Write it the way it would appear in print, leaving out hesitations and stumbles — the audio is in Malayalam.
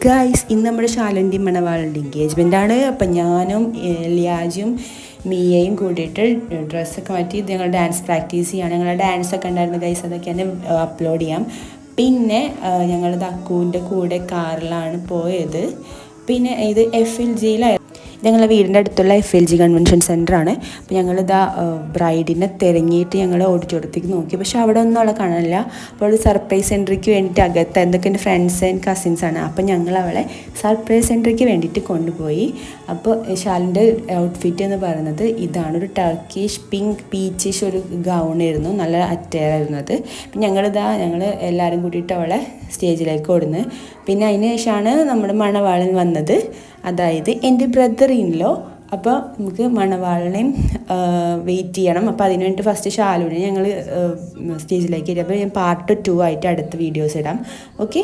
ഗൈസ്, ഇന്ന് നമ്മുടെ ശാലൻ്റെയും മണവാളിൻ്റെ എൻഗേജ്മെൻ്റ് ആണ്. അപ്പം ഞാനും ലിയാജും മിയയും കൂടിയിട്ട് ഡ്രസ്സൊക്കെ മാറ്റി ഞങ്ങൾ ഡാൻസ് പ്രാക്ടീസ് ചെയ്യാണ്. ഞങ്ങളുടെ ഡാൻസൊക്കെ ഉണ്ടായിരുന്നു ഗൈസ്, അതൊക്കെ തന്നെ അപ്ലോഡ് ചെയ്യാം. പിന്നെ ഞങ്ങൾ അക്കുവിൻ്റെ കൂടെ കാറിലാണ് പോയത്. പിന്നെ ഇത് FLGയിലായിരുന്നു. ഞങ്ങളുടെ വീടിൻ്റെ അടുത്തുള്ള FLG കൺവെൻഷൻ സെൻ്ററാണ്. അപ്പോൾ ഞങ്ങളിതാ ബ്രൈഡിനെ തിരങ്ങിയിട്ട് ഞങ്ങൾ ഓഡിറ്റോറിയത്തേക്ക് നോക്കി, പക്ഷേ അവിടെ ഒന്നും അവളെ കാണാനില്ല. അപ്പോൾ അവൾ സർപ്രൈസ് എൻട്രിക്ക് വേണ്ടിയിട്ട് അകത്ത് എന്തൊക്കെ എൻ്റെ ഫ്രണ്ട്സ് ആൻഡ് കസിൻസാണ്. അപ്പോൾ ഞങ്ങൾ അവളെ സർപ്രൈസ് എൻട്രിക്ക് വേണ്ടിയിട്ട് കൊണ്ടുപോയി. അപ്പോൾ ശാലിൻ്റെ ഔട്ട്ഫിറ്റ് എന്ന് പറയുന്നത് ഇതാണ്, ഒരു ടർക്കിഷ് പിങ്ക് പീച്ചിഷ് ഒരു ഗൗണായിരുന്നു, നല്ല അറ്റയറായിരുന്നു അത്. അപ്പം ഞങ്ങൾ എല്ലാവരും കൂടിയിട്ട് അവളെ സ്റ്റേജിലേക്ക് ഓടുന്നു. പിന്നെ അതിന് ശേഷമാണ് നമ്മുടെ മണവാളൻ വന്നത്, അതായത് എൻ്റെ ബ്രദർ ഇൻ ലോ. അപ്പോൾ നമുക്ക് മണവാളനെയും വെയിറ്റ് ചെയ്യണം. അപ്പോൾ അതിന് വേണ്ടി ഫസ്റ്റ് ശാലുവിനെ ഞങ്ങൾ സ്റ്റേജിലേക്ക് ഇടും. അപ്പോൾ ഞാൻ പാർട്ട് 2 ആയിട്ട് അടുത്ത വീഡിയോസ് ഇടാം. ഓക്കെ.